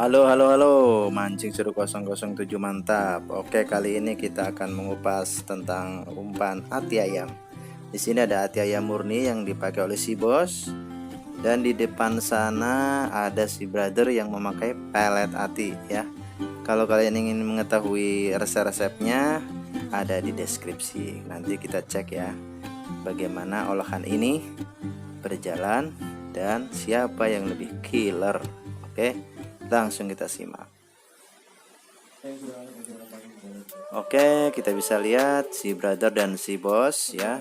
Halo, mancing seru 007 mantap. Oke, kali ini kita akan mengupas tentang umpan ati ayam. Di sini ada ati ayam murni yang dipakai oleh si bos, dan di depan sana ada si brother yang memakai pelet ati ya. Kalau kalian ingin mengetahui resep-resepnya ada di deskripsi. Nanti kita cek ya bagaimana olahan ini berjalan dan siapa yang lebih killer. Oke, langsung kita simak. Oke, kita bisa lihat si brother dan si bos ya.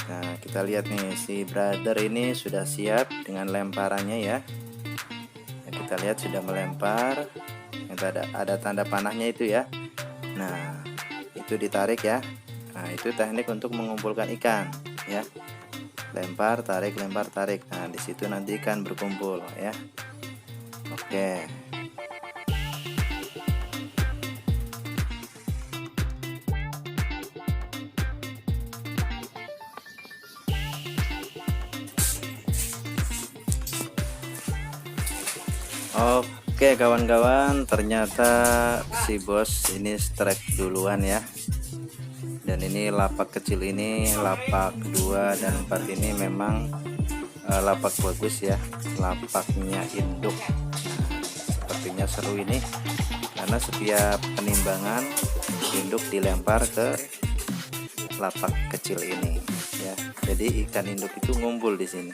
Nah, kita lihat nih, si brother ini sudah siap dengan lemparannya ya. Nah, kita lihat sudah melempar. Ada tanda panahnya itu ya. Nah, itu ditarik ya. Nah, itu teknik untuk mengumpulkan ikan ya. Lempar, tarik, lempar, tarik. Nah, di situ nanti ikan berkumpul ya. Oke. Oke kawan-kawan, ternyata si bos ini strike duluan ya. Dan ini lapak kecil ini, lapak 2 dan 4 ini memang lapak bagus ya, lapaknya induk. Sepertinya seru ini karena setiap penimbangan induk dilempar ke lapak kecil ini ya. Jadi ikan induk itu ngumpul di sini.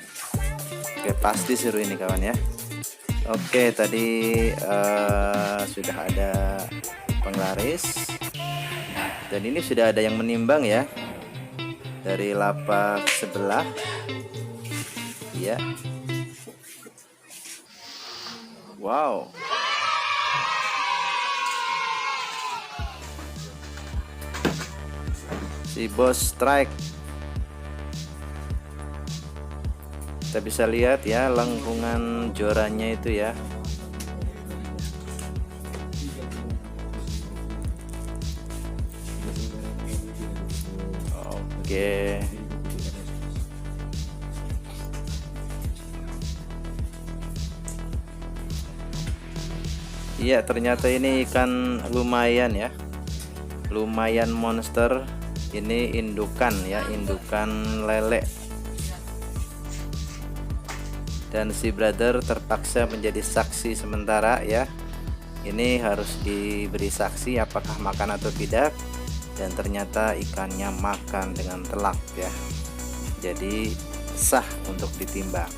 Oke, pasti seru ini kawan ya. Oke, tadi sudah ada penglaris dan ini sudah ada yang menimbang ya dari lapak sebelah ya. Wow, si bos strike. Kita bisa lihat ya lengkungan jorannya itu ya. Oke. Iya, ternyata ini ikan lumayan ya. Lumayan monster. Ini indukan ya, indukan lele. Dan si brother terpaksa menjadi saksi sementara ya. Ini harus diberi saksi apakah makan atau tidak, dan ternyata ikannya makan dengan telak ya. Jadi sah untuk ditimbang.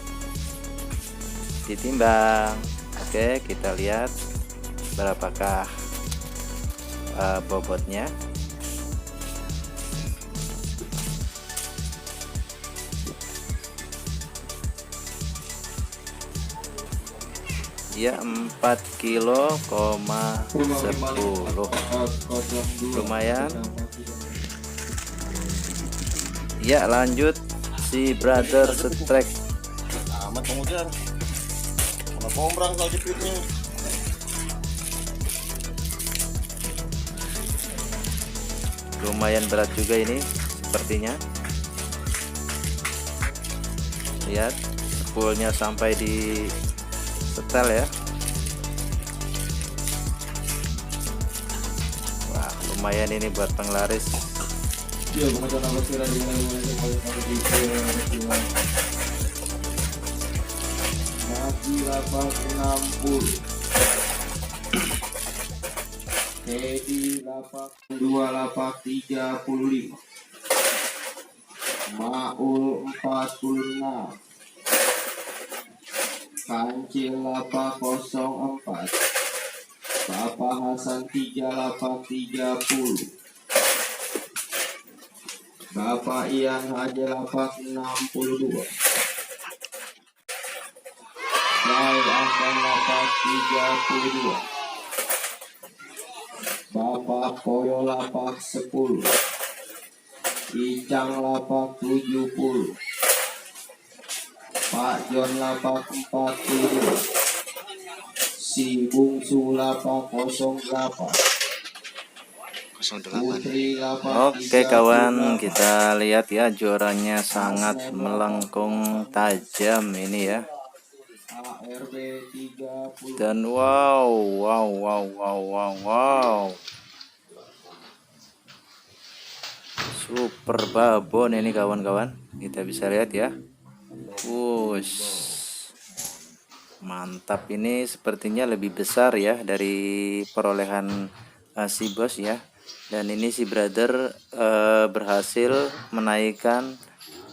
Oke, kita lihat berapakah bobotnya. Ya, 4 kilo, 10. Lumayan. Ya, lanjut si brother strike. Amat kemudian. Mana pombrang kalau jepitnya. Lumayan berat juga ini. sepertinya. Lihat spoolnya sampai di setel ya. Wah, lumayan ini buat penglaris. Kaki lapak 60, Teddy lapak 2 lapak 35, Maul 46, Kancil lapak 04, Bapak Hasan 3 lapak 30, Bapak Ian Haji lapak 62, Baik Hasan lapak 32, Bapak Koyo lapak 10, Icang lapak 70, Pak John lapak 42, Si Bungsu lapak 08, Putri lapak Oke kawan, kita lihat ya, jorannya sangat melengkung tajam ini ya. ARB 30, Dan wow, super babon ini kawan-kawan. Kita bisa lihat ya. Wush, mantap, ini sepertinya lebih besar ya dari perolehan si bos ya. Dan ini si brother berhasil menaikkan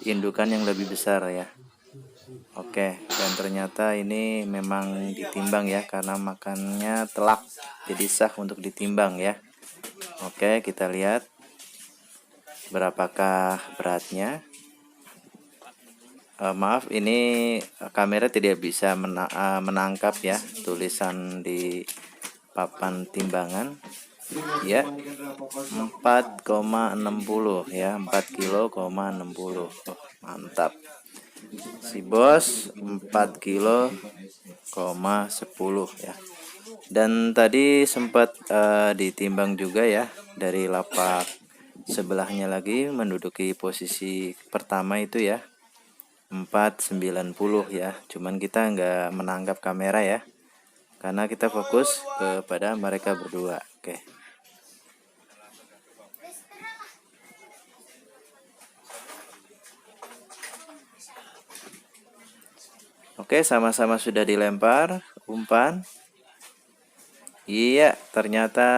indukan yang lebih besar ya. Oke, dan ternyata ini memang ditimbang ya, karena makannya telak, jadi sah untuk ditimbang ya. Oke, kita lihat berapakah beratnya. Maaf, ini kamera tidak bisa menangkap ya tulisan di papan timbangan ya. 4,60 ya, 4 kilo, 60. Oh, mantap. Si bos 4 kilo, 10 ya. Dan tadi sempat ditimbang juga ya dari lapak sebelahnya lagi, menduduki posisi pertama itu ya, 490 ya. Cuman kita nggak menangkap kamera ya, karena kita fokus kepada mereka berdua. Oke, sama-sama sudah dilempar umpan. Iya, ternyata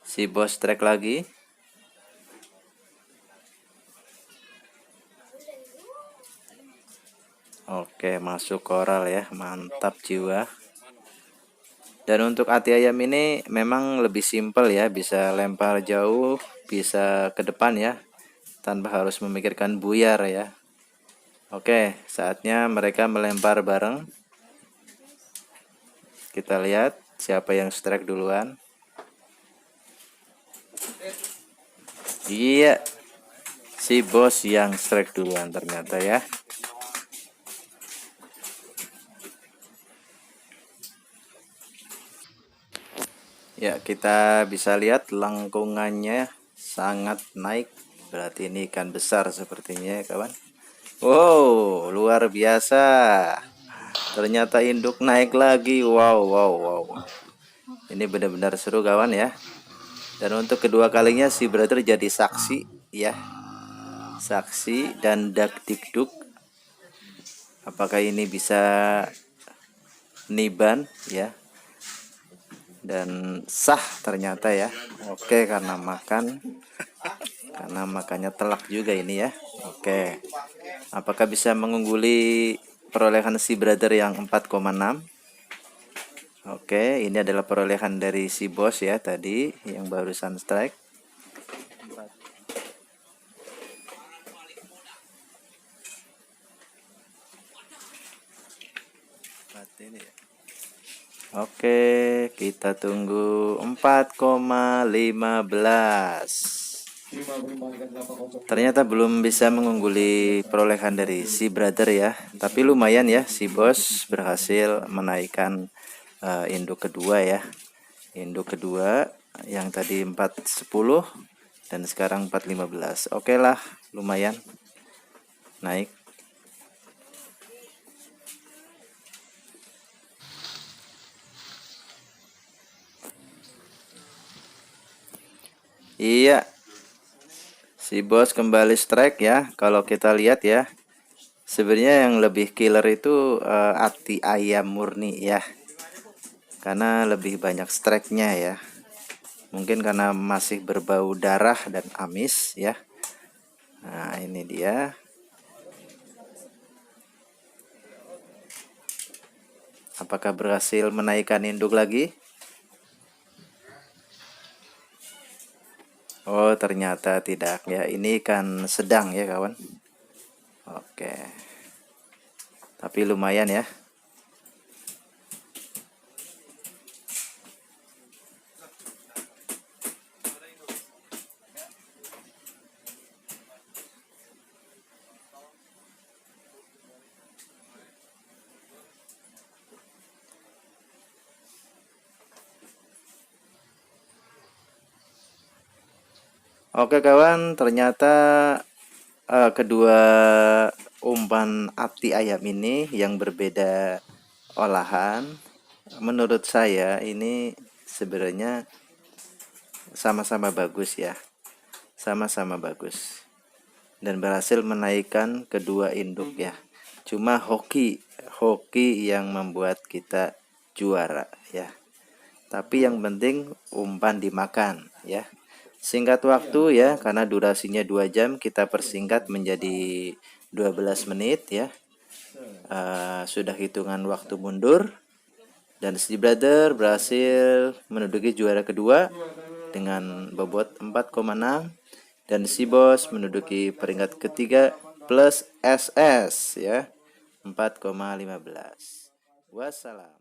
si bos trek lagi. Oke, masuk koral ya, mantap jiwa. Dan untuk ati ayam ini memang lebih simpel ya, bisa lempar jauh, bisa ke depan ya, tanpa harus memikirkan buyar ya. Oke, saatnya mereka melempar bareng. Kita lihat siapa yang strike duluan. Iya, si bos yang strike duluan ternyata ya. Ya, kita bisa lihat lengkungannya sangat naik. Berarti ini ikan besar sepertinya ya kawan. Wow, luar biasa. Ternyata induk naik lagi. Wow. Ini benar-benar seru kawan ya. Dan untuk kedua kalinya si brother jadi saksi ya. Saksi dan dakdikduk. Apakah ini bisa niban ya. Dan sah ternyata ya. Oke, karena makannya telak juga ini ya. Oke, apakah bisa mengungguli perolehan si brother yang 4,6? Oke, ini adalah perolehan dari si bos ya tadi yang barusan strike. Oke, kita tunggu 4,15. Ternyata belum bisa mengungguli perolehan dari si brother ya, tapi lumayan ya, si bos berhasil menaikkan induk kedua ya. Induk kedua yang tadi 410 dan sekarang 415. Oke lah, lumayan naik. Iya, si bos kembali strike ya. Kalau kita lihat ya, sebenarnya yang lebih killer itu ati ayam murni ya, karena lebih banyak strike-nya ya. Mungkin karena masih berbau darah dan amis ya. Nah, ini dia. Apakah berhasil menaikkan induk lagi? Oh, ternyata tidak ya. Ini kan sedang ya, kawan. Oke. Tapi lumayan ya. Oke kawan, ternyata kedua umpan ati ayam ini yang berbeda olahan, menurut saya ini sebenarnya sama-sama bagus ya, sama-sama bagus dan berhasil menaikkan kedua induk ya. Cuma hoki yang membuat kita juara ya. Tapi yang penting umpan dimakan ya. Singkat waktu ya, karena durasinya 2 jam, kita persingkat menjadi 12 menit ya. Sudah hitungan waktu mundur, dan si brother berhasil menduduki juara kedua dengan bobot 4,6, dan si bos menduduki peringkat ketiga plus SS ya, 4,15. Wassalam.